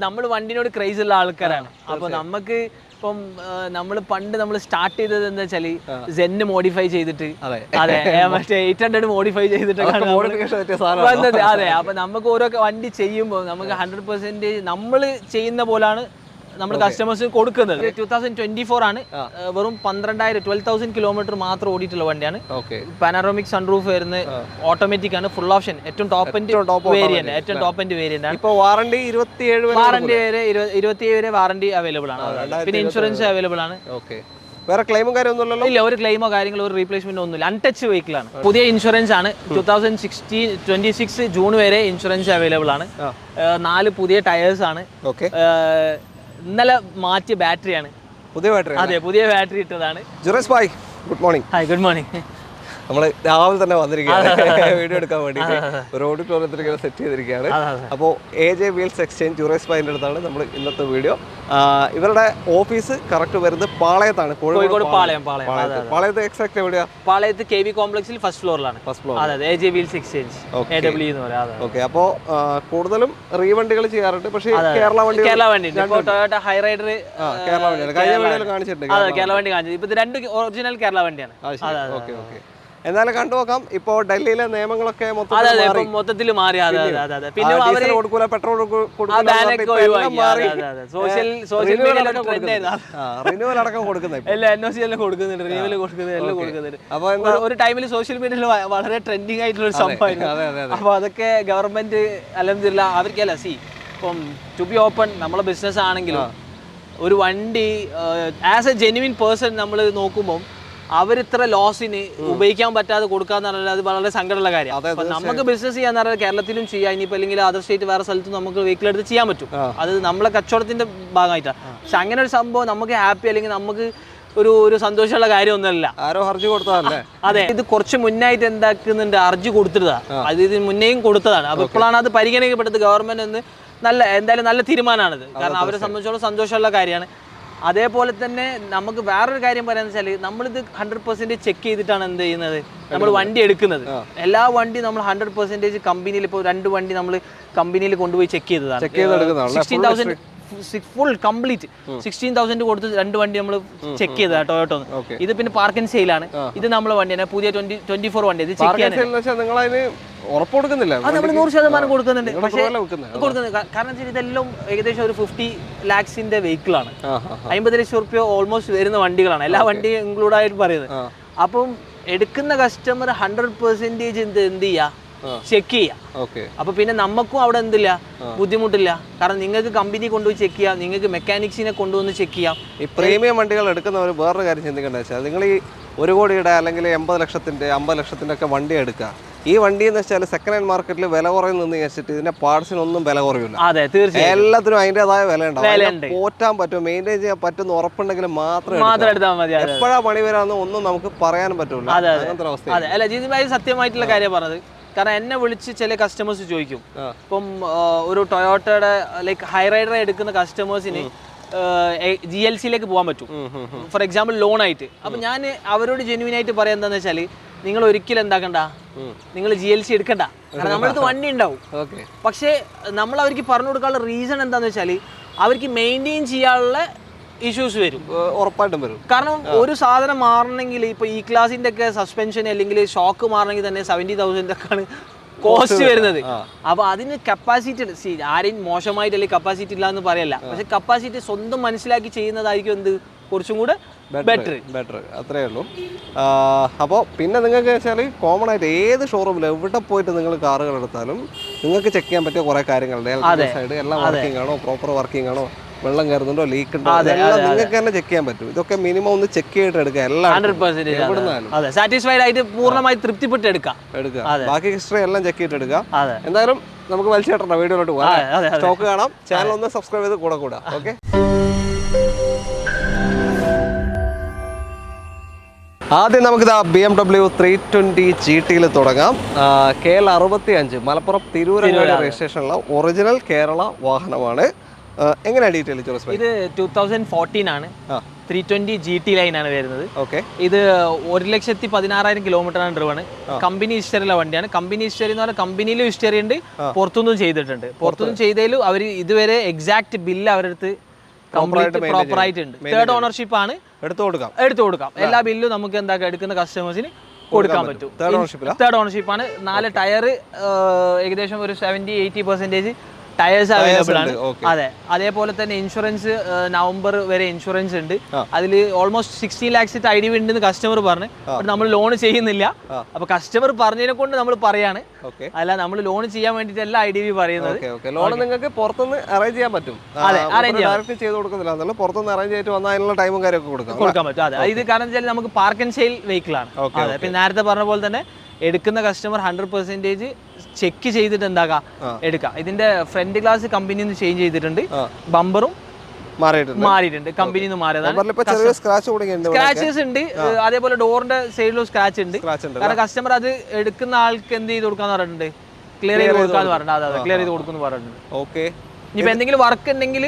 നമ്മൾ വണ്ടിനോട് ക്രേസ് ഉള്ള ആൾക്കാരാണ്. അപ്പൊ നമുക്ക് ഇപ്പം നമ്മൾ സ്റ്റാർട്ട് ചെയ്തത് എന്താ വെച്ചാല് സെന്ന് മോഡിഫൈ ചെയ്തിട്ട്, അതെ മറ്റേ 800 മോഡിഫൈ ചെയ്തിട്ടാണ് വന്നത്. അതെ, അപ്പൊ നമുക്ക് ഓരോ വണ്ടി ചെയ്യുമ്പോൾ നമുക്ക് 100% നമ്മൾ ചെയ്യുന്ന പോലാണ് നമ്മൾ കസ്റ്റമേഴ്സ് കൊടുക്കുന്നത്. 2024 ആണ്. വെറും 12,000 കിലോമീറ്റർ മാത്രം ഓടിയിട്ടുള്ള വണ്ടിയാണ്. പാനറോമിക് സൺറൂഫ് വരുന്ന ഓട്ടോമാറ്റിക് ആണ്, ഫുൾ ഓപ്ഷൻ, ഏറ്റവും ടോപ്പ് എൻഡ് വേരിയന്റ്, ഏറ്റവും ടോപ്പ് എൻഡ് വേരിയന്റ് ആണ്. ഇപ്പോൾ വാറണ്ടി 27 വരെ വാറണ്ടി അവൈലബിൾ ആണ്. പിന്നെ ഇൻഷുറൻസ് അവൈലബിൾ ആണ്. വേറെ ക്ലെയിമും കാര്യമൊന്നുമില്ലല്ലോ? ഇല്ല, ഒരു ക്ലെയിമോ കാര്യങ്ങളോ ഒരു റീപ്ലേസ്മെന്റ് ഒന്നുമില്ല. അൺടച്ച് വെഹിക്കിൾ ആണ്. പുതിയ ഇൻഷുറൻസ് ആണ്. 2026 ജൂൺ വരെ ഇൻഷുറൻസ് അവൈലബിൾ ആണ്. 4 പുതിയ ടയേഴ്സ് ആണ്. ഇന്നലെ മാറ്റിയ ബാറ്ററിയാണ്. പുതിയ ബാറ്ററി? അതെ, പുതിയ ബാറ്ററി ഇട്ടതാണ്. ജുറേഷ് ഭായ്, good morning. Hi, good morning. നമ്മൾ രാവിലെ തന്നെ വന്നിരിക്കുകയാണ് വീഡിയോ എടുക്കാൻ വേണ്ടിയിട്ട്. ഒരു ഓഡിറ്റോറിയത്തിൽ സെറ്റ് ചെയ്തിരിക്കുകയാണ്. അപ്പോൾ AJ വീൽസ് എക്സ്ചേഞ്ച് ജുറേഷ് ഭായിൻ്റെ അടുത്താണ് നമ്മൾ ഇന്നത്തെ വീഡിയോ. ഇവരുടെ ഓഫീസ് കറക്റ്റ് വരുന്നത് പാളയത്താണ്, കോഴിക്കോട് പാളയം. പാളയത്ത് എക്സാക്ട് എവിടെയാ? പാളയത്ത് KB കോംപ്ലക്സിൽ ഫസ്റ്റ് ഫ്ലോറിലാണ്. അതെ, AJ വീൽസ് എക്സ്ചേഞ്ച് AW എന്ന് പറയാം. ഓക്കെ, അപ്പോൾ കൂടുതലും റീവണ്ടികൾ ചെയ്യാറുണ്ട്, പക്ഷേ കേരള വണ്ടി ടൊയോട്ട ഹൈറൈഡർ കേരള വണ്ടിയാണ് കഴിഞ്ഞ വീഡിയോയിൽ കാണിച്ചിട്ടുണ്ട്. അതെ, കേരള വണ്ടി കാണിച്ചത്. ഇപ്പൊ 2 ഒറിജിനൽ കേരള വണ്ടിയാണ്. ഓക്കെ. എന്നാലും കണ്ടുനോക്കാം. ഇപ്പോ ഡൽഹിയിലെ നിയമങ്ങളൊക്കെ മൊത്തത്തിൽ മാറി. പിന്നെ പെട്രോൾ റിന്യൂവൽ അടക്കം കൊടുക്കുന്നുണ്ട്. ഒരു ടൈമിൽ സോഷ്യൽ മീഡിയയിൽ വളരെ ട്രെൻഡിങ് ആയിട്ടുള്ള ഒരു സംഭവമായിരുന്നു. അപ്പൊ അതൊക്കെ ഗവൺമെന്റ് അൽഹംദുലില്ലാ അവർക്കല്ല. ഇപ്പം ടു ബി ഓപ്പൺ, നമ്മളെ ബിസിനസ് ആണെങ്കിലും ഒരു വണ്ടി ആസ് എ ജെന്യുവിൻ പേഴ്സൺ നമ്മൾ നോക്കുമ്പോൾ അവരിത്ര ലോസിന് ഉപയോഗിക്കാൻ പറ്റാതെ കൊടുക്കാന്ന് പറഞ്ഞാൽ അത് വളരെ സങ്കടമുള്ള കാര്യം. അപ്പൊ നമുക്ക് ബിസിനസ് ചെയ്യാന്ന് പറഞ്ഞാൽ കേരളത്തിലും ചെയ്യാം, ഇനിയിപ്പോൾ അല്ലെങ്കിൽ അതർ സ്റ്റേറ്റ് വേറെ സ്ഥലത്തും നമുക്ക് വെഹിക്കിൾ എടുത്ത് ചെയ്യാൻ പറ്റും. അത് നമ്മളെ കച്ചവടത്തിന്റെ ഭാഗമായിട്ടാണ്. പക്ഷെ അങ്ങനെ ഒരു സംഭവം നമുക്ക് ഹാപ്പി അല്ലെങ്കിൽ നമുക്ക് ഒരു സന്തോഷമുള്ള കാര്യമൊന്നുമല്ല. ആരോ ഹർജി കൊടുത്തതല്ലേ? അതെ, ഇത് കുറച്ച് മുന്നായിട്ട് എന്താക്കുന്നുണ്ട്, ഹർജി കൊടുത്തിട്ടാ. അത് ഇതിന് മുന്നേയും കൊടുത്തതാണ്. അപ്പൊ ഇപ്പോഴാണ് അത് പരിഗണിക്കപ്പെട്ടത്. ഗവൺമെന്റ് എന്ന് എന്തായാലും നല്ല തീരുമാനമാണിത്. കാരണം അവരെ സംബന്ധിച്ചോളം സന്തോഷമുള്ള കാര്യമാണ്. അതേപോലെ തന്നെ നമുക്ക് വേറൊരു കാര്യം പറയാന്ന് വെച്ചാൽ നമ്മളിത് 100% ചെക്ക് ചെയ്തിട്ടാണ് എന്ത് ചെയ്യുന്നത്, നമ്മൾ വണ്ടി എടുക്കുന്നത്. എല്ലാ വണ്ടി നമ്മൾ 100% കമ്പനിയിൽ, ഇപ്പോൾ 2 വണ്ടി നമ്മൾ കമ്പനിയിൽ കൊണ്ടുപോയി ചെക്ക് ചെയ്തതാണ്. 16,000 ഫുൾ കംപ്ലീറ്റ് 16,000 കൊടുത്ത് 2 വണ്ടി നമ്മൾ ചെക്ക് ചെയ്തതാണ് ടൊയോട്ടോ. ഇത് പിന്നെ പാർക്ക് ആൻഡ് സെയിലാണ്. ഇത് നമ്മളെ വണ്ടിയാണ്, പുതിയ 2024 വണ്ടി. ഇത് ചെക്ക് ചെയ്യാൻ ഉറപ്പ് കൊടുക്കുന്നില്ല, അത് നമ്മൾ 100% കൊടുക്കുന്നുണ്ട്. പക്ഷേ കൊടുക്കുന്നത് കാരണം ഇതെല്ലാം ഏകദേശം ഒരു 50 lakhs വെഹിക്കിൾ ആണ്. 50 ലക്ഷം റുപ്യ ഓൾമോസ്റ്റ് വരുന്ന വണ്ടികളാണ്, എല്ലാ വണ്ടിയും ഇൻക്ലൂഡ് ആയിട്ട് പറയുന്നത്. അപ്പം എടുക്കുന്ന കസ്റ്റമർ 100% എന്ത് ചെയ്യാ, ചെക്ക് ചെയ്യാം. അപ്പൊ പിന്നെ നമുക്കും അവിടെ എന്തില്ല, ബുദ്ധിമുട്ടില്ല. കാരണം നിങ്ങൾക്ക് കമ്പനി കൊണ്ടുപോയി ചെക്ക് ചെയ്യാം, നിങ്ങൾക്ക് മെക്കാനിക്സിനെ കൊണ്ടുവന്ന് ചെക്ക് ചെയ്യാം. ഈ പ്രീമിയം വണ്ടികൾ എടുക്കുന്നവർ വേറൊരു കാര്യം ചിന്തിക്കേണ്ടത് വെച്ചാൽ, നിങ്ങൾ ഈ 1 കോടിയുടെ അല്ലെങ്കിൽ 80 ലക്ഷത്തിന്റെ 50 ലക്ഷത്തിന്റെ ഒക്കെ വണ്ടി എടുക്കുക. ഈ വണ്ടി എന്ന് വെച്ചാൽ സെക്കൻഡ് ഹാൻഡ് മാർക്കറ്റിൽ വില കുറയുന്നു വെച്ചിട്ട് ഇതിന്റെ പാർട്സിനൊന്നും വില കുറയില്ല. അതെ, തീർച്ചയായും എല്ലാത്തിനും അതിൻ്റെതായ വില ഉണ്ടാവും. പോറ്റാൻ പറ്റും, മെയിൻറ്റെയിൻ ചെയ്യാൻ പറ്റുന്ന ഉറപ്പുണ്ടെങ്കിൽ മാത്രം എടുത്താൽ മതി. എപ്പോഴാ പണി വരാമെന്ന് ഒന്നും നമുക്ക് പറയാനും പറ്റില്ല. അങ്ങനത്തെ അവസ്ഥ. അതെ, അല്ല ജിതിൻ സത്യമായിട്ടുള്ള കാര്യം പറഞ്ഞത്. കാരണം എന്നെ വിളിച്ച് ചില കസ്റ്റമേഴ്സ് ചോദിക്കും, ഇപ്പം ഒരു ടൊയോട്ടയുടെ ലൈക്ക് ഹൈറൈഡർ എടുക്കുന്ന കസ്റ്റമേഴ്സിന് GLC-യിലേക്ക് പോകാൻ പറ്റും, ഫോർ എക്സാമ്പിൾ ലോൺ ആയിട്ട്. അപ്പൊ ഞാൻ അവരോട് ജെന്യൂൻ ആയിട്ട് പറയാൻ എന്താന്ന് വെച്ചാൽ, നിങ്ങൾ ഒരിക്കലും എന്താക്കണ്ട, നിങ്ങൾ GLC എടുക്കണ്ട. കാരണം നമ്മളടുത്ത് വണ്ടി ഉണ്ടാവും. പക്ഷേ നമ്മൾ അവർക്ക് പറഞ്ഞു കൊടുക്കാനുള്ള റീസൺ എന്താന്ന് വെച്ചാൽ, അവർക്ക് മെയിൻറ്റെയിൻ ചെയ്യാനുള്ള ഇഷ്യൂസ് വരും, ഉറപ്പായിട്ടും വരും. കാരണം ഒരു സാധനം മാറണമെങ്കിൽ ഇപ്പൊ ഈ ക്ലാസിന്റെ ഒക്കെ സസ്പെൻഷൻ അല്ലെങ്കിൽ ഷോക്ക് മാറണമെങ്കിൽ തന്നെ 70,000 ഒക്കെയാണ് കോസ്റ്റ് വരുന്നത്. അപ്പൊ അതിന് കപ്പാസിറ്റി, ആരെയും മോശമായിട്ട് അല്ലെങ്കിൽ കപ്പാസിറ്റി ഇല്ല എന്ന് പറയല്ല, പക്ഷെ കപ്പാസിറ്റി സ്വന്തം മനസ്സിലാക്കി ചെയ്യുന്നതായിരിക്കും എന്ത് കുറച്ചും കൂടെ ബെറ്റർ. അത്രേ ഉള്ളൂ. അപ്പോൾ പിന്നെ നിങ്ങൾക്ക് വെച്ചാൽ കോമൺ ആയിട്ട് ഏത് ഷോറൂമിൽ എവിടെ പോയിട്ട് നിങ്ങൾ കാറുകൾ എടുത്താലും നിങ്ങൾക്ക് ചെക്ക് ചെയ്യാൻ പറ്റിയ കുറെ കാര്യങ്ങളുണ്ട്. സൈഡ് എല്ലാം വർക്കിംഗ് ആണോ, പ്രോപ്പർ വർക്കിംഗ് ആണോ, വെള്ളം കയറുന്നുണ്ടോ, ലീക്ക് ഉണ്ടോ, അതെല്ലാം നിങ്ങൾക്ക് തന്നെ ചെക്ക് ചെയ്യാൻ പറ്റും. ഇതൊക്കെ മിനിമം ഒന്ന് ചെക്ക് ചെയ്തിട്ട് എടുക്കുക. എല്ലാം 100% സാറ്റിസ്ഫൈഡ് ആയിട്ട് പൂർണ്ണമായി തൃപ്തിപ്പെട്ട് എടുക്കുക. ബാക്കി ഹിസ്റ്ററി എല്ലാം ചെക്ക് ചെയ്തിട്ട് എടുക്കുക. എന്തായാലും നമുക്ക് വലിച്ചേട്ടണ്ട വീഡിയോയിലോട്ട് പോകാം. സ്റ്റോക്ക് കാണാം. ചാനൽ ഒന്ന് സബ്സ്ക്രൈബ് ചെയ്ത് കൂടെ. ഓക്കെ, ആദ്യം നമുക്കിത് BMW 320 GT തുടങ്ങാം. KL 65 മലപ്പുറം തിരൂരങ്ങാടി രജിസ്ട്രേഷനുള്ള ഒറിജിനൽ കേരള വാഹനമാണ്. എങ്ങനെയാണ് ഡീറ്റെയിൽ? ഇത് 2014 ആണ്. 320 GT ലൈനാണ് വരുന്നത്. ഓക്കെ. ഇത് 1,16,000 കിലോമീറ്ററാണ് ഡ്രിവൺ. കമ്പനി ഹിസ്റ്ററിയുള്ള വണ്ടിയാണ്. കമ്പനി ഹിസ്റ്ററി എന്ന് പറഞ്ഞാൽ കമ്പനിയിലും ഹിസ്റ്ററി ഉണ്ട്, പുറത്തുനിന്നും ചെയ്തിട്ടുണ്ട്. പുറത്തുനിന്നും ചെയ്തതിലും അവർ ഇതുവരെ എക്സാക്ട് ബില്ല് അവരുടെ അടുത്ത് കംപ്ലീറ്റ് പ്രോപ്പർ ആയിട്ടുണ്ട്. തേർഡ് ഓണർഷിപ്പ് ആണ്. എടുത്തു കൊടുക്കാം. എല്ലാ ബില്ലും നമുക്ക് എന്താ എടുക്കുന്ന കസ്റ്റമേഴ്സിന് കൊടുക്കാൻ പറ്റും. തേർഡ് ഓണർഷിപ്പ് ആണ്. 4 ടയർ ഏകദേശം ഒരു 70-80% ടയേഴ്സ് അവൈലബിൾ ആണ്. അതെ, അതേപോലെ തന്നെ ഇൻഷുറൻസ് നവംബർ വരെ ഇൻഷുറൻസ് ഉണ്ട്. അതിൽ ഓൾമോസ്റ്റ് 16 lakhs ID ഉണ്ടെന്ന് കസ്റ്റമർ പറഞ്ഞു. നമ്മൾ ലോൺ ചെയ്യുന്നില്ല. അപ്പൊ കസ്റ്റമർ പറഞ്ഞതിനെ കൊണ്ട് നമ്മൾ പറയാണ്, അല്ല നമ്മൾ ലോൺ ചെയ്യാൻ വേണ്ടിട്ടല്ല IDV പറയുന്നത്. ലോൺ നിങ്ങൾക്ക് പുറത്തുനിന്ന് അറേഞ്ച് ചെയ്യാൻ പറ്റും. അതെ, അറേഞ്ച് ചെയ്ത് കൊടുക്കുന്നില്ല, പുറത്തുനിന്ന് അറേഞ്ച് ചെയ്തിട്ട് വന്നാൽ അതിനുള്ള ടൈമും കാര്യമൊക്കെ കൊടുക്കാൻ പറ്റും. അതെ, ഇത് കാരണം വെച്ചാൽ നമുക്ക് പാർക്ക് ആൻഡ് സെയിൽ വെഹിക്കിൾ ആണ്. അതെ, പിന്നെ നേരത്തെ പറഞ്ഞ പോലെ തന്നെ എടുക്കുന്ന കസ്റ്റമർ 100% ചെക്ക് ചെയ്തിട്ട് എന്താക്കാം എടുക്കാം. ഇതിന്റെ ഫ്രണ്ട് ഗ്ലാസ് കമ്പനിയിൽ നിന്ന് ചേഞ്ച് ചെയ്തിട്ടുണ്ട്, ബമ്പറും മാറിയിട്ടുണ്ട്, കമ്പനിയിൽ നിന്ന് മാറിയതാണ്. സ്ക്രാച്ചസ് ഉണ്ട്, അതേപോലെ ഡോറിന്റെ സൈഡിലും സ്ക്രാച്ച് ഉണ്ട്. കാരണം കസ്റ്റമർ അത് എടുക്കുന്ന ആൾക്ക് എന്ത് ചെയ്ത് കൊടുക്കാന്ന് പറഞ്ഞിട്ടുണ്ട്, ക്ലിയർ ചെയ്ത് കൊടുക്കാന്ന് പറഞ്ഞിട്ടുണ്ട്. അതെ, ക്ലിയർ ചെയ്ത് കൊടുക്കുന്നു പറഞ്ഞിട്ടുണ്ട്. ഓക്കെ. ഇനിയിപ്പോൾ എന്തെങ്കിലും വർക്ക് ഉണ്ടെങ്കിൽ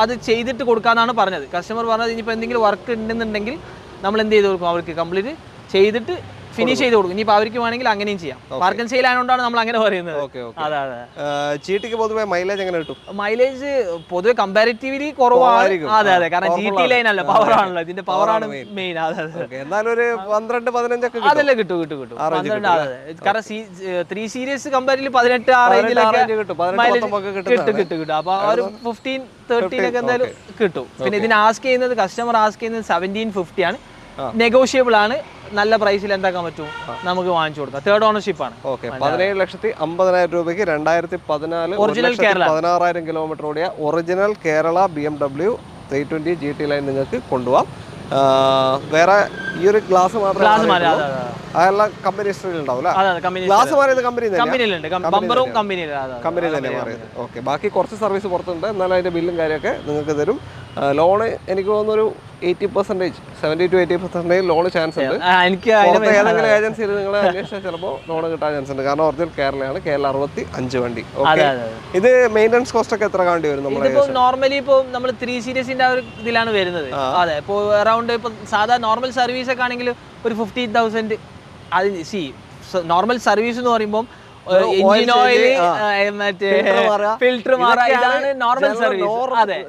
അത് ചെയ്തിട്ട് കൊടുക്കാന്നാണ് പറഞ്ഞത്. കസ്റ്റമർ പറഞ്ഞത് ഇനിയിപ്പോൾ എന്തെങ്കിലും വർക്ക് ഉണ്ടെന്നുണ്ടെങ്കിൽ നമ്മൾ എന്ത് ചെയ്ത് കൊടുക്കും, അവർക്ക് കംപ്ലീറ്റ് ചെയ്തിട്ട് ഫിനിഷ് ചെയ്ത് കൊടുക്കും. ഇനിയിപ്പോൾ അവർക്ക് വേണമെങ്കിൽ അങ്ങനെയും ചെയ്യാം. പാർക്ക് ആൻഡ് സെയിൽ ആയതുകൊണ്ടാണ് നമ്മൾ അങ്ങനെ പറയുന്നത്. അതെ അതെ. GTക്ക് പൊതുവെ മൈലേജ് എങ്ങനെ കിട്ടും? മൈലേജ് പൊതുവെ കമ്പാരിറ്റീവ്ലി കുറവാണ്. അതെ അതെ, കാരണം GT ലൈൻ അല്ല, പവർ ആണല്ലോ, ഇതിന്റെ പവറാണ് മെയിൻ. അതെ അതെ, എന്നാലും ഒരു 12-15 ഒക്കെ അതല്ലേ കിട്ടും. 12. അതെ, കാരണം 3 സീരീസ് കമ്പാരിറ്റീവ്ലി 18 ആ റേഞ്ചിലൊക്കെ കിട്ടും. അപ്പൊ ഒരു 15-13 ഒക്കെ എന്തായാലും കിട്ടും. പിന്നെ ഇതിന് ആസ്ക് ചെയ്യുന്നത്, കസ്റ്റമർ ആസ്ക് ചെയ്യുന്നത് 1750 ആണ്. നെഗോഷിയബിൾ ആണ്. നല്ല പ്രൈസിൽ എന്താക്കാൻ പറ്റും, നമുക്ക് വാങ്ങിച്ചു കൊടുക്കാം. തേർഡ് ഓണർഷിപ്പ് ആണ്. 17,50,000 രൂപയ്ക്ക് 2014 ഒറിജിനൽ കേരള 16,000 കിലോമീറ്റർ ഓടിയ original Kerala BMW 320 GT line നിങ്ങൾക്ക് കൊണ്ടുപോകാം. വേറെ ഈ ഒരു ഗ്ലാസ് മാത്രമേ കമ്പനി ഹിസ്റ്ററിയിൽ ഉണ്ടാവും. ഗ്ലാസ് മാറിയത് കമ്പനി തന്നെ മാറിയത്. ഓക്കെ. ബാക്കി കുറച്ച് സർവീസ് പുറത്തുണ്ട്, എന്നാലും അതിന്റെ ബില്ലും കാര്യമൊക്കെ നിങ്ങൾക്ക് തരും. ലോണ് എനിക്ക് തോന്നുന്നു ഒരു 80%, 70-80% ലോണ് ചാൻസ് ഉണ്ട്. ഏതെങ്കിലും ഏജൻസിയിൽ നിങ്ങൾ അന്വേഷിച്ചാൽ ചിലപ്പോൾ ലോൺ കിട്ടാൻ ചാൻസ് ഉണ്ട്. കാരണം ഒറിജിനൽ കേരളയാണ്. കേരള 65 വണ്ടി. ഓക്കെ. ഇത് മെയിൻ്റനൻസ് കോസ്റ്റ് ഒക്കെ എത്ര വേണ്ടി വരും? നോർമലി ഇപ്പോൾ നമ്മൾ 3 സീരീസിന്റെ ഒരു ഇതിലാണ് വരുന്നത്. അതെ, ഇപ്പോൾ അറൗണ്ട് ഇപ്പോൾ സാധാ നോർമൽ സർവീസ് ഒക്കെ ആണെങ്കിൽ ഒരു 15,000. അത് നോർമൽ സർവീസ് എന്ന് പറയുമ്പോൾ എഞ്ചിൻ ഓയിൽ, മറ്റേ ഫിൽറ്റർ മാറാ, ഇതാണ് നോർമൽ സർവീസ്. അതെ,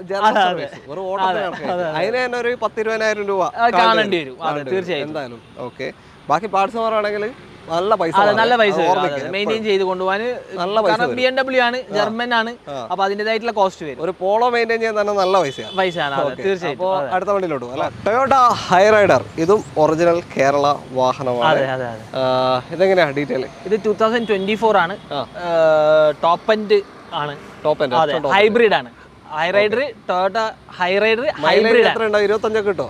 അതിന് തന്നെ ഒരു 10-20,000 രൂപ കാണേണ്ടി വരും. അതെ, തീർച്ചയായും എന്തായാലും. ഓക്കെ. ബാക്കി പാർട്സ് മാറാണെങ്കിൽ നല്ല പൈസ മെയിൻറ്റെയിൻ ചെയ്ത് കൊണ്ടുപോകാൻ നല്ല പൈസ. BMW ആണ്, ജർമ്മൻ ആണ്, അപ്പൊ അതിന്റേതായിട്ടുള്ള കോസ്റ്റ് വരും. ഒരു പോളോ മെയിൻറ്റെയിൻ ചെയ്യാൻ തന്നെ നല്ല പൈസയാണ്. തീർച്ചയായും. അപ്പോൾ അടുത്ത വണ്ടിയിലോട്ട് അല്ലേ, ടൊയോട്ട ഹൈറൈഡർ. ഇതും ഒറിജിനൽ കേരള വാഹനമാണ്. ഇതെങ്ങനെയാണ് ഡീറ്റെയിൽ? ഇത് 2024 ആണ്. ടോപ്പ് എൻഡ് ആണ്. ഹൈബ്രിഡ് ആണ്. Hyryder, Toyota Hyryder hybrid. 25 കിട്ടോ?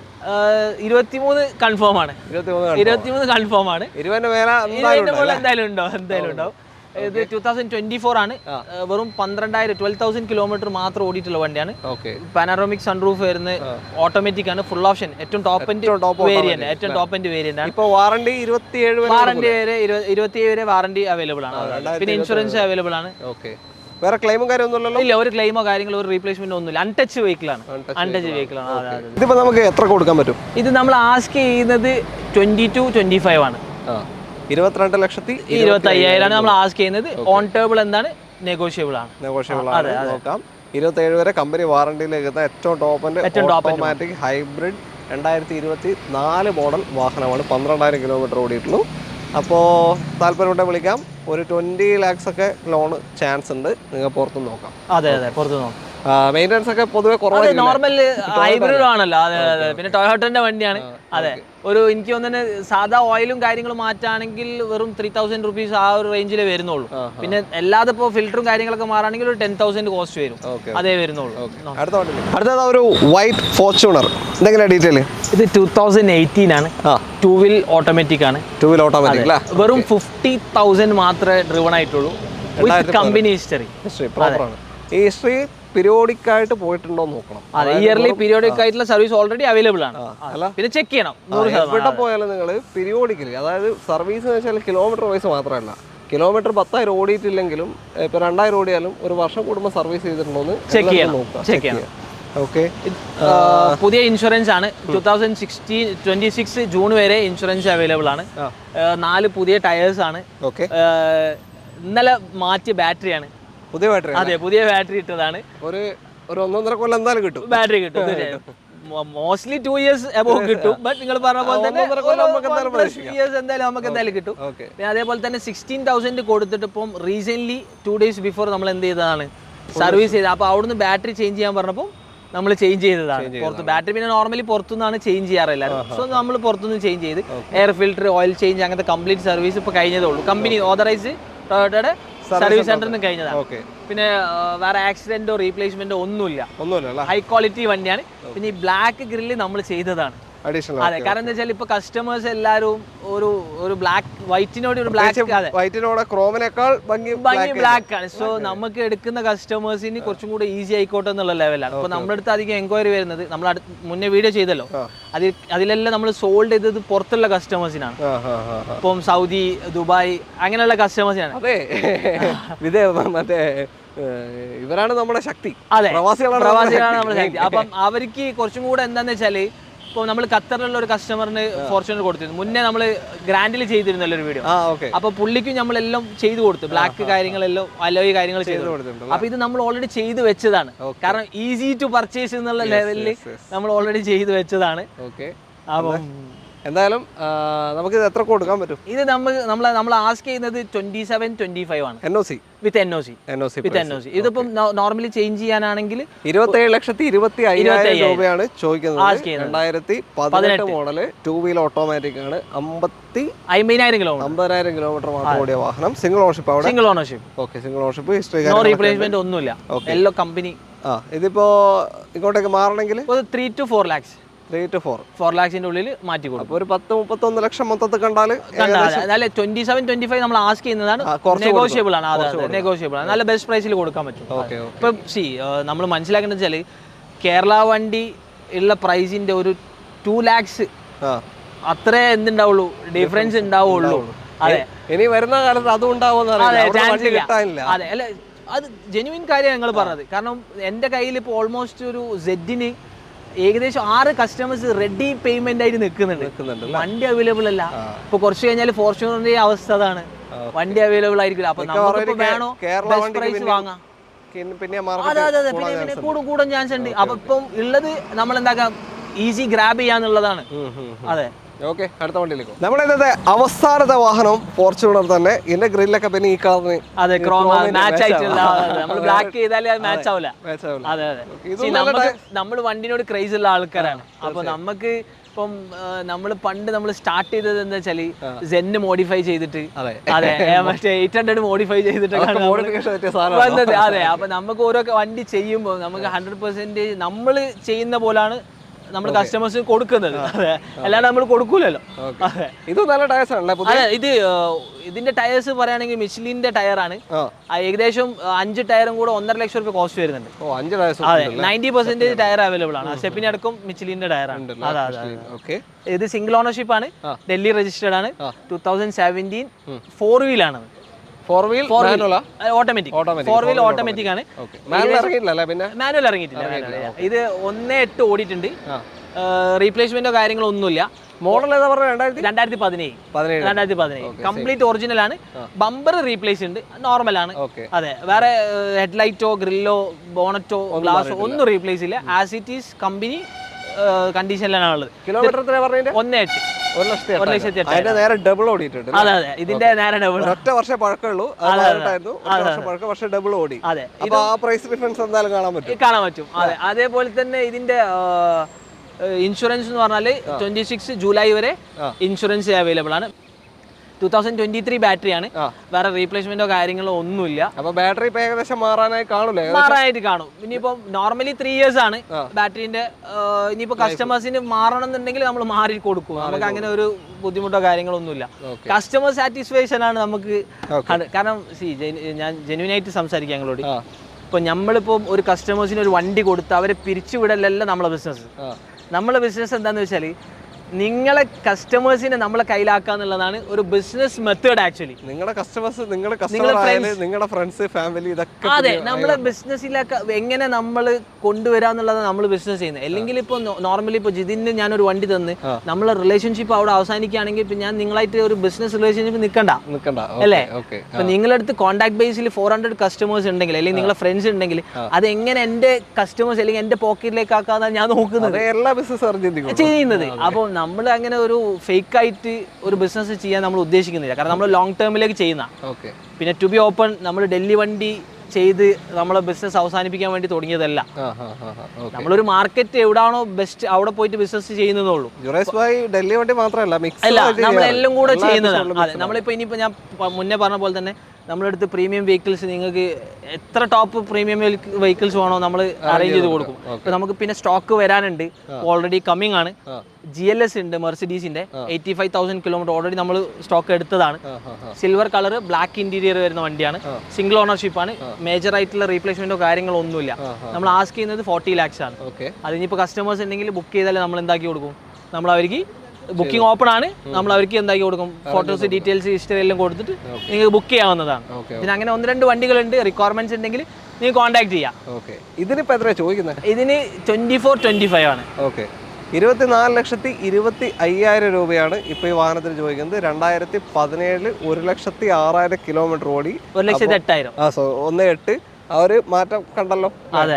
23 കൺഫേം ആണ്. 23 കൺഫേം ആണ്. 20 എന്തായാലും ഉണ്ടാവും. ഇത് 2024 ആണ്. വെറും 12,000 കിലോമീറ്റർ മാത്രം ഓടിയിട്ടുള്ള വണ്ടിയാണ്. പാനറോമിക് സൺറൂഫ് വരുന്ന, ഓട്ടോമാറ്റിക് ആണ്, ഫുൾ ഓപ്ഷൻ, ഏറ്റവും ടോപ്പ് എൻഡ് വേരിയന്റ്, ഏറ്റവും ടോപ്പ് എൻഡ് വേരിയന്റ് ആണ്. ഇപ്പോൾ വാറണ്ടി 27 വരെ വാറണ്ടി അവൈലബിൾ ആണ്. പിന്നെ ഇൻഷുറൻസ് അവൈലബിൾ ആണ്. വേറെ ക്ലെയിമും കാര്യമൊന്നുമില്ലല്ലോ? ഇല്ല, ഒരു ക്ലെയിമോ കാര്യങ്ങളോ ഒരു റീപ്ലേസ്മെന്റ് ഒന്നുമില്ല. അൺടച്ച് വെഹിക്കിൾ ആണ്. ഇതിപ്പോ നമുക്ക് എത്ര കൊടുക്കാൻ പറ്റും? ഇത് നമ്മൾ ആസ്ക് ചെയ്യുന്നത് 22-25 ആണ്. 22,25,000 നമ്മൾ ആസ്ക് ചെയ്യുന്നത്. ഓൺ ടേബിൾ എന്താണ്, നെഗോഷിയബിൾ ആണ്. നോക്കാം. 27 വരെ കമ്പനി വാറണ്ടിയിലേക്ക് എത്തുന്ന ഏറ്റവും ടോപ്പ് ഓട്ടോമാറ്റിക് ഹൈബ്രിഡ് 2024 മോഡൽ വാഹനമാണ്. 12,000 കിലോമീറ്റർ ഓടിയിട്ടുള്ളൂ. അപ്പോൾ താല്പര്യമുണ്ടെങ്കിൽ വിളിക്കാം. ഒരു 20 lakhs ഒക്കെ ലോൺ ചാൻസ് ഉണ്ട്. നിങ്ങൾ പുറത്തുനിന്ന് നോക്കാം. അതെ, പുറത്തുനിന്ന് നോക്കാം. മെയിൻ്റനൻസ് ഒക്കെ പൊതുവെ കുറവാണ്. നോർമൽ ഹൈബ്രിഡ് ആണല്ലോ. അതെ. പിന്നെ ടൊയോട്ടന്റെ വണ്ടിയാണ്. അതെ, ഒരു എനിക്ക് തോന്നുന്നു സാധാ ഓയിലും കാര്യങ്ങളും മാറ്റാണെങ്കിൽ വെറും 3,000 rupees ആ ഒരു റേഞ്ചിലേ വരുന്നുള്ളൂ. പിന്നെ അല്ലാതെ ഇപ്പോൾ ഫിൽറ്ററും കാര്യങ്ങളൊക്കെ മാറാണെങ്കിൽ ഒരു 10,000 കോസ്റ്റ് വരും. അതേ വരുന്നുള്ളൂ. അടുത്തത് ഒരു വൈറ്റ് ഫോർച്യൂണർ. എന്തെങ്കിലും ഡീറ്റെയിൽ? ഇത് 2018 ആണ്. 2 wheel ഓട്ടോമാറ്റിക് ആണ്. 2 wheel ഓട്ടോമാറ്റിക്. വെറും 50,000 മാത്രമേ ഡ്രിവൺ ആയിട്ടുള്ളൂ. Company history. ഈ ഹിസ്റ്ററി പീരിയോഡിക് ആയിട്ട് പോയിട്ടുണ്ടോ നോക്കണം. ഇയർലി പീരിയോഡിക് ആയിട്ടുള്ള സർവീസ് ഓൾറെഡി അവൈലബിൾ ആണ്. പിന്നെ ചെക്ക് ചെയ്യണം. എവിടെ പോയാലും നിങ്ങൾ പീരിയോഡിക്കലി, അതായത് സർവീസ് എന്ന് വെച്ചാൽ കിലോമീറ്റർ വൈസ് മാത്രമല്ല, കിലോമീറ്റർ 10,000 ഓടിയിട്ടില്ലെങ്കിലും ഇപ്പൊ 2,000 ഓടിയാലും ഒരു വർഷം കൂടുമ്പോൾ സർവീസ് ചെയ്തിട്ടുണ്ടോ എന്ന് ചെക്ക് ചെയ്യണം. ഓക്കെ. പുതിയ ഇൻഷുറൻസ് ആണ്. 2026 ജൂൺ വരെ ഇൻഷുറൻസ് അവൈലബിൾ ആണ്. 4 പുതിയ ടയേഴ്സ് ആണ്. ഓക്കെ. ഇന്നലെ മാറ്റിയ ബാറ്ററിയാണ്. പുതിയ ബാറ്ററി? അതെ, പുതിയ ബാറ്ററി ഇട്ടതാണ്. ഒരു 1.5 കൊല്ലം എന്തായാലും കിട്ടും. ബാറ്ററി കിട്ടും. മോസ്റ്റ്ലി 2 years എബോവ് കിട്ടും. ബട്ട് നിങ്ങൾ പറഞ്ഞ പോലെ തന്നെ ഇയേഴ്സ് എന്തായാലും നമുക്ക് എന്തായാലും കിട്ടും. പിന്നെ അതേപോലെ തന്നെ 16,000 കൊടുത്തിട്ട് ഇപ്പം റീസെന്റ് 2 days ബിഫോർ നമ്മൾ എന്ത് ചെയ്തതാണ്, സർവീസ് ചെയ്തത്. അപ്പോൾ അവിടുന്ന് ബാറ്ററി ചേഞ്ച് ചെയ്യാൻ പറഞ്ഞപ്പോൾ നമ്മൾ ചേഞ്ച് ചെയ്തതാണ്. പുറത്ത് ബാറ്ററി പിന്നെ നോർമലി പുറത്തുനിന്നാണ് ചേഞ്ച് ചെയ്യാറില്ല. സോ നമ്മൾ പുറത്തുനിന്ന് ചേഞ്ച് ചെയ്ത് എയർ ഫിൽറ്റർ, ഓയിൽ ചേഞ്ച്, അങ്ങനത്തെ കംപ്ലീറ്റ് സർവീസ് ഇപ്പോൾ കഴിഞ്ഞതേ ഉള്ളൂ. കമ്പനി ഓതറൈസ് ടൊയോട്ടയുടെ സർവീസ് സെന്ററിന് കഴിഞ്ഞതാണ്. പിന്നെ വേറെ ആക്സിഡന്റോ റീപ്ലേസ്മെന്റോ ഒന്നുമില്ല. ഹൈ ക്വാളിറ്റി വണ്ടിയാണ്. പിന്നെ ഈ ബ്ലാക്ക് ഗ്രില്ല് നമ്മൾ ചെയ്തതാണ്. അതെ, കാരണം എന്താ വെച്ചാൽ ഇപ്പൊ കസ്റ്റമേഴ്സ് എല്ലാവരും ഒരു ബ്ലാക്ക് വൈറ്റിനോട് ഒരു ബ്ലാക്ക്, വൈറ്റിനോട് ക്രോമിനേക്കാൾ ഭംഗി ബ്ലാക്ക് ആണ്. സോ നമുക്ക് എടുക്കുന്ന കസ്റ്റമേഴ്സിന് കുറച്ചും കൂടെ ഈസി ആയിക്കോട്ടെ എന്നുള്ള ലെവലാണ്. ഇപ്പൊ നമ്മുടെ അടുത്ത് അധികം എൻക്വയറി വരുന്നത്, നമ്മൾ മുന്നേ വീഡിയോ ചെയ്തല്ലോ, അതിലെല്ലാം നമ്മൾ സോൾഡ് ചെയ്തത് പുറത്തുള്ള കസ്റ്റമേഴ്സിനാണ്. ഇപ്പം സൗദി, ദുബായ് അങ്ങനെയുള്ള കസ്റ്റമേഴ്സിനാണ്. അതെ, മറ്റേ ഇവരാണ് നമ്മുടെ ശക്തി. അതെ, പ്രവാസികളാണ് നമ്മുടെ ശക്തി. അപ്പം അവർക്ക് കുറച്ചും കൂടെ എന്താന്ന് വെച്ചാല്, ഇപ്പോൾ നമ്മൾ ഖത്തറിലുള്ള ഒരു കസ്റ്റമറിന് ഫോർച്യൂണർ കൊടുത്തിരുന്നു. മുന്നേ നമ്മൾ ഗ്രാൻഡിൽ ചെയ്തിരുന്നല്ലോ ഒരു വീഡിയോ. അപ്പൊ പുള്ളിക്കും നമ്മളെല്ലാം ചെയ്തു കൊടുത്തു. ബ്ലാക്ക് കാര്യങ്ങളെല്ലാം, അലോയ് കാര്യങ്ങൾ ചെയ്തു കൊടുത്തു. അപ്പൊ ഇത് നമ്മൾ ഓൾറെഡി ചെയ്തു വെച്ചതാണ്. കാരണം ഈസി ടു പർച്ചേസ് എന്നുള്ള ലെവലിൽ നമ്മൾ ഓൾറെഡി ചെയ്തു വെച്ചതാണ്. അപ്പം എന്തായാലും നമുക്ക് ഇത് എത്ര കൊടുക്കാൻ പറ്റും? ഇത് നമ്മൾ ആസ്ക് ചെയ്യുന്നത് 27-25 ആണ്. വിത്ത് NOC. ഇതിപ്പം നോർമലി ചേഞ്ച് ചെയ്യാനാണെങ്കിൽ 27,20,500 രൂപയാണ് ചോദിക്കുന്നത്. 2018 മോഡല് 2 വീൽ ഓട്ടോമാറ്റിക് ആണ്. 50,000 കിലോമീറ്റർ മാത്രം ഓടിയ വാഹനം. Single ownership. Single ownership. Okay, single ownership. History, no replacement ഒന്നുമില്ല. എല്ലോ കമ്പനി. ഇതിപ്പോ ഇങ്ങോട്ടേക്ക് മാറണമെങ്കിൽ 3 to 4 lakhs. 3 to 4 lakhs ഉള്ളിൽ മാറ്റി കൊടുക്കും. ഒരു 10-31 ലക്ഷം മൊത്തത്തിൽ കണ്ടാല് 27-25 നമ്മൾ ആസ്ക് ചെയ്യുന്നതാണ്. നെഗോഷ്യബിൾ ആണ്. നെഗോഷ്യബിൾ ആണ്. നല്ല ബെസ്റ്റ് പ്രൈസിൽ കൊടുക്കാൻ പറ്റും. ഇപ്പം നമ്മൾ മനസ്സിലാക്കേണ്ടത് വെച്ചാൽ കേരള വണ്ടി ഉള്ള പ്രൈസിന്റെ ഒരു 2 lakhs അത്രേ എന്തുണ്ടാവുള്ളൂ, ഡിഫറൻസ് ഉണ്ടാവുള്ളൂ. അതെ, ഇനി വരുന്ന കാലത്ത് അതും ഉണ്ടാവുമെന്ന്. അതെ, അല്ല, അത് ജെന്യുവിൻ കാര്യം ഞങ്ങൾ പറഞ്ഞത്. കാരണം എൻ്റെ കയ്യിൽ ഇപ്പോൾ ഓൾമോസ്റ്റ് ഒരു സെഡിന് ഏകദേശം 6 കസ്റ്റമേഴ്സ് റെഡി പേയ്മെന്റ് ആയിട്ട് നിൽക്കുന്നുണ്ട്. വണ്ടി അവൈലബിൾ അല്ല. ഇപ്പൊ കുറച്ച് കഴിഞ്ഞാൽ ഫോർച്യൂണറിന്റെ അവസ്ഥ അതാണ്, വണ്ടി അവൈലബിൾ ആയിരിക്കില്ല. അപ്പൊ നമുക്ക് വേണോ ബെസ്റ്റ് പ്രൈസ് വാങ്ങാം. പിന്നെ കൂടാൻ ചാൻസ് ഉണ്ട്. അപ്പൊ ഇപ്പം ഉള്ളത് നമ്മൾ എന്താക്കാം, ഈസി ഗ്രാബ് ചെയ്യാന്നുള്ളതാണ്. അതെ. ഓക്കെ, അടുത്ത വണ്ടിയിലേക്ക്. നമ്മുടെ ഇന്നത്തെ അവസാനത്തെ വാഹനം ഫോർച്യൂണർ തന്നെ. ഇതിന്റെ ഗ്രില്ലൊക്കെ പിന്നെ ഈ കളറിന് മാച്ച് ആയിട്ടുള്ള, നമ്മൾ ബ്ലാക്ക് ചെയ്താൽ അത് മാച്ച് ആവില്ല. അതെ, നമ്മൾ വണ്ടിനോട് ക്രേസ് ഉള്ള ആൾക്കാരാണ്. അപ്പൊ നമുക്ക് ഇപ്പം നമ്മൾ സ്റ്റാർട്ട് ചെയ്തത് എന്താ വെച്ചാല് സെന്ന് മോഡിഫൈ ചെയ്തിട്ട്, അതെ, മറ്റേ 800 മോഡിഫൈ ചെയ്തിട്ടൊക്കെ. അതെ, അപ്പൊ നമുക്ക് ഓരോ വണ്ടി ചെയ്യുമ്പോൾ നമുക്ക് 100% നമ്മൾ ചെയ്യുന്ന പോലാണ് നമ്മൾ കസ്റ്റമേഴ്സ് കൊടുക്കുന്നത്. അതെ, അല്ലാണ്ട് നമ്മൾ കൊടുക്കൂലല്ലോ. ഇത് നല്ല ടയേഴ്സ് ആണല്ലേ? അതെ, ഇതിന്റെ ടയേഴ്സ് പറയുകയാണെങ്കിൽ മിഷ്ലിന്റെ ടയറാണ്. ഏകദേശം 5 ടയറും കൂടെ 1.5 ലക്ഷം രൂപ കോസ്റ്റ് വരുന്നുണ്ട്. അതെ, 90% ടയർ അവൈലബിൾ ആണ്. സ്റ്റെപ്പിന് അടക്കം മിഷ്ലിന്റെ ടയറാണ്. ഇത് സിംഗിൾ ഓണർഷിപ്പ് ആണ്. ഡൽഹി രജിസ്റ്റേർഡ് ആണ്. 2017 4 വീലാണ്. ഓട്ടോമാറ്റിക് 4 വീൽ ഓട്ടോമാറ്റിക് ആണ്. മാനുവൽ ഇറങ്ങിയിട്ടില്ല. ഇത് 1.8 ഓടിയിട്ടുണ്ട്. റീപ്ലേസ്മെന്റോ കാര്യങ്ങളോ ഒന്നുമില്ല. മോഡൽ ഏതാ പറഞ്ഞത്? 2017 കംപ്ലീറ്റ് ഒറിജിനൽ ആണ്. ബമ്പർ റീപ്ലേസ് ഉണ്ട്, നോർമൽ ആണ്. അതെ, വേറെ ഹെഡ്ലൈറ്റോ ഗ്രില്ലോ ബോണറ്റോ ഗ്ലാസോ ഒന്നും റീപ്ലേസ് ഇല്ല. ആസ് ഇറ്റ് ഈസ് കമ്പനി കണ്ടീഷനിലാണ് ഉള്ളത്. കിലോമീറ്റർ 1.8. 1,08,000 നേരെ ഡബിൾ ഓടിയിട്ടുണ്ട്. അതെ, ഇതിന്റെ നേരെ ഡബിൾ. ഒറ്റ വർഷം പഴക്കമുള്ളൂ. പക്ഷേ ഡബിൾ ഓടി. അതെ, അപ്പൊ ആ പ്രൈസ് ഡിഫറൻസ് എന്തായാലും കാണാൻ പറ്റും. അതെ, അതേപോലെ തന്നെ ഇതിന്റെ ഇൻഷുറൻസ് എന്ന് പറഞ്ഞാൽ 26 ജൂലൈ വരെ ഇൻഷുറൻസ് അവൈലബിൾ ആണ്. 2023 ബാറ്ററിയാണ്. വേറെ റീപ്ലേസ്മെന്റോ കാര്യങ്ങളോ ഒന്നുമില്ല. അപ്പൊ ബാറ്ററി ഏകദേശം മാറാനായിട്ട് കാണും. ഇനിയിപ്പോ നോർമലി 3 years ആണ് ബാറ്ററിന്റെ. ഇനിയിപ്പോ കസ്റ്റമേഴ്സിന് മാറണം എന്നുണ്ടെങ്കിൽ നമ്മൾ മാറി കൊടുക്കും. നമുക്ക് അങ്ങനെ ഒരു ബുദ്ധിമുട്ടോ കാര്യങ്ങളോ ഒന്നുമില്ല. കസ്റ്റമർ സാറ്റിസ്ഫാക്ഷൻ ആണ് നമുക്ക്. കാരണം ഞാൻ ജെന്യുവൻ ആയിട്ട് സംസാരിക്കാം ഞങ്ങളോട്. ഇപ്പൊ നമ്മളിപ്പോ ഒരു കസ്റ്റമേഴ്സിന് ഒരു വണ്ടി കൊടുത്ത് അവരെ പിരിച്ചുവിടലല്ല നമ്മളെ ബിസിനസ്. നമ്മളെ ബിസിനസ് എന്താന്ന് വെച്ചാൽ നിങ്ങളെ കസ്റ്റമേഴ്സിനെ നമ്മളെ കയ്യിലാക്കുക എന്നുള്ളതാണ് ഒരു ബിസിനസ് മെത്തേഡ് ആക്ച്വലി. നിങ്ങളുടെ കസ്റ്റമേഴ്സ്, നിങ്ങളുടെ കസ്റ്റമർ ആയാലും നിങ്ങളുടെ ഫ്രണ്ട്സ്, ഫാമിലി, ഇതൊക്കെ അതെ, നമ്മളെ ബിസിനസ്സിലേക്ക് എങ്ങനെ നമ്മൾ കൊണ്ടുവരാന്നുള്ളതാണ് നമ്മൾ ബിസിനസ് ചെയ്യുന്നത്. അല്ലെങ്കിൽ ഇപ്പോൾ നോർമലി ഇപ്പോൾ ജിതിന് ഞാനൊരു വണ്ടി തന്ന് നമ്മളെ റിലേഷൻഷിപ്പ് അവിടെ അവസാനിക്കുകയാണെങ്കിൽ ഇപ്പം ഞാൻ നിങ്ങളായിട്ട് ഒരു ബിസിനസ് റിലേഷൻഷിപ്പ് നിൽക്കണ്ട അല്ലേ? ഇപ്പൊ നിങ്ങളടുത്ത് കോൺടാക്ട് ബേസിൽ 400 കസ്റ്റമേഴ്സ് ഉണ്ടെങ്കിൽ അല്ലെങ്കിൽ നിങ്ങളെ ഫ്രണ്ട്സ് ഉണ്ടെങ്കിൽ അത് എങ്ങനെ എന്റെ കസ്റ്റമേഴ്സ് അല്ലെങ്കിൽ എന്റെ പോക്കറ്റിലേക്ക് ആക്കാന്നാണ് ഞാൻ നോക്കുന്നത്, എല്ലാ ബിസിനസ് ചെയ്യുന്നത്. അപ്പോൾ നമ്മൾ അങ്ങനെ ഒരു ഫേക്ക് ആയിട്ട് ഒരു ബിസിനസ് ചെയ്യാൻ നമ്മൾ ഉദ്ദേശിക്കുന്നില്ല. കാരണം നമ്മൾ ലോങ് ടേമിലേക്ക് ചെയ്യുന്ന. പിന്നെ ടു ബി ഓപ്പൺ, നമ്മൾ ഡൽഹി വണ്ടി ചെയ്ത് നമ്മളെ ബിസിനസ് അവസാനിപ്പിക്കാൻ വേണ്ടി തുടങ്ങിയതല്ല. നമ്മളൊരു മാർക്കറ്റ് എവിടാണോ ബെസ്റ്റ് അവിടെ പോയിട്ട് ബിസിനസ് ചെയ്യുന്നതുള്ളൂ. ഡൽഹി വണ്ടി മാത്രമല്ല, നമ്മളെല്ലാം കൂടെ ചെയ്യുന്നതാണ്. അതെ, നമ്മളിപ്പോൾ ഇനിയിപ്പോൾ ഞാൻ മുന്നേ പറഞ്ഞ പോലെ തന്നെ നമ്മളടുത്ത് പ്രീമിയം വെഹിക്കിൾസ്, നിങ്ങൾക്ക് എത്ര ടോപ്പ് പ്രീമിയം വെഹിക്കിൾസ് വേണോ നമ്മൾ അറേഞ്ച് ചെയ്ത് കൊടുക്കും. ഇപ്പൊ നമുക്ക് പിന്നെ സ്റ്റോക്ക് വരാനുണ്ട്, ഓൾറെഡി കമ്മിങ് ആണ്. GLS ഉണ്ട്, മെർസിഡീസിന്റെ 85,000 കിലോമീറ്റർ ഓൾറെഡി നമ്മൾ സ്റ്റോക്ക് എടുത്തതാണ്. സിൽവർ കളർ, ബ്ലാക്ക് ഇന്റീരിയർ വരുന്ന വണ്ടിയാണ്, സിംഗിൾ ഓണർഷിപ്പ് ആണ്, മേജർ ആയിട്ടുള്ള റീപ്ലേസ്മെന്റോ കാര്യങ്ങളോ ഒന്നുമില്ല. നമ്മൾ ആസ്ക് ചെയ്യുന്നത് 40 lakhs ആണ്. അതിനിപ്പോൾ കസ്റ്റമേഴ്സ് ഉണ്ടെങ്കിൽ ബുക്ക് ചെയ്താൽ നമ്മൾ എന്താക്കി കൊടുക്കും, നമ്മൾ അവർക്ക് ബുക്കിംഗ് ഓപ്പൺ ആണ്, നമ്മൾ അവർക്ക് എന്താക്കി കൊടുക്കും, ഫോട്ടോസ്, ഡീറ്റെയിൽസ്, ഹിസ്റ്ററി എല്ലാം കൊടുത്തിട്ട് നിങ്ങൾക്ക് ബുക്ക് ചെയ്യാവുന്നതാണ്. പിന്നെ അങ്ങനെ 1-2 വണ്ടികളുണ്ട്, റിക്വയർമെന്റ്സ് ഉണ്ടെങ്കിൽ നിങ്ങൾ കോൺടാക്ട് ചെയ്യാം. ഇതിനിപ്പോൾ എത്രയാണ് ചോദിക്കുന്നത്? ഇതിന് 24-25 ആണ്. 24,25,000 രൂപയാണ് ഇപ്പോൾ ഈ വാഹനത്തിന് ചോദിക്കുന്നത്. 2017 1,06,000 കിലോമീറ്റർ ഓടി, 1,08,000. 1.8. ആ ഒരു മാറ്റം കണ്ടല്ലോ. അതെ,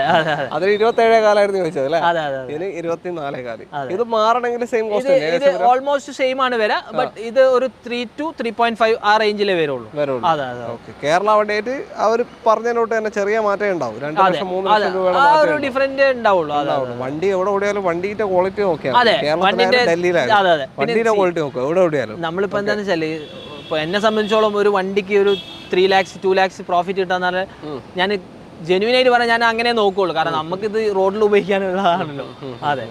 അതിന് 27,000 ചോദിച്ചത് അല്ലേ? ഇതിന് 24,000. ഇത് മാറണമെങ്കിൽ സെയിം കോസ്റ്റ്, ഇത് ഓൾമോസ്റ്റ് സെയിം ആണ് വരാ. ബട്ട് ഇത് ഒരു 3 to 3.5 ആ റേഞ്ചിലേ വരുള്ളൂ. കേരള വണ്ടിയായിട്ട് അവർ പറഞ്ഞതിനോട്ട് തന്നെ ചെറിയ മാറ്റം ഉണ്ടാവും. 2 ലക്ഷം 3 ലക്ഷം രൂപയുടെ ഡിഫറൻറ്റ് ഉണ്ടാവുള്ളൂ. വണ്ടി എവിടെ ഓടിയാലും വണ്ടിയുടെ ക്വാളിറ്റി നോക്കിയാൽ, കേരളത്തിലായാലും ഡൽഹിയിലായാലും വണ്ടിയുടെ ക്വാളിറ്റി നോക്കുക എവിടെ ഓടിയാലും. നമ്മളിപ്പോൾ എന്താണെന്ന് വെച്ചാൽ, ഇപ്പോൾ എന്നെ സംബന്ധിച്ചോളം ഒരു വണ്ടിക്ക് ഒരു 3 lakhs 2 lakhs പ്രോഫിറ്റ് കിട്ടാന്ന് പറഞ്ഞാൽ ഞാൻ ജെന്യുവിനായിട്ട് പറഞ്ഞാൽ ഞാൻ അങ്ങനെ നോക്കുള്ളൂ. കാരണം നമുക്കിത് റോഡിൽ ഉപയോഗിക്കാനുള്ളതാണല്ലോ. അതെ,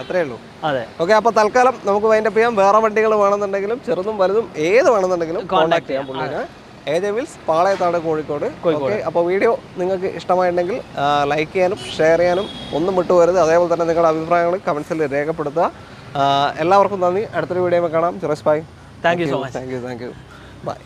അത്രേ ഉള്ളൂ. അതെ, ഓക്കെ. അപ്പോൾ തൽക്കാലം നമുക്ക് വൈൻഡപ്പ് ചെയ്യാം. വേറെ വണ്ടികൾ വേണമെന്നുണ്ടെങ്കിലും ചെറുതും വലുതും ഏത് വേണമെന്നുണ്ടെങ്കിലും കോൺടാക്ട് ചെയ്യാൻ പുള്ളിനെ. AJ Wheels, പാളയത്താട്, കോഴിക്കോട്. ഓക്കെ. അപ്പോൾ വീഡിയോ നിങ്ങൾക്ക് ഇഷ്ടമായിട്ടുണ്ടെങ്കിൽ ലൈക്ക് ചെയ്യാനും ഷെയർ ചെയ്യാനും ഒന്നും വിട്ടുപോകരുത്. അതേപോലെ തന്നെ നിങ്ങളുടെ അഭിപ്രായങ്ങൾ കമൻസിൽ രേഖപ്പെടുത്തുക. എല്ലാവർക്കും നന്ദി. അടുത്തൊരു വീഡിയോ കാണാം. ജുറേഷ് ഭായ്, thank you so much. Thank you. By.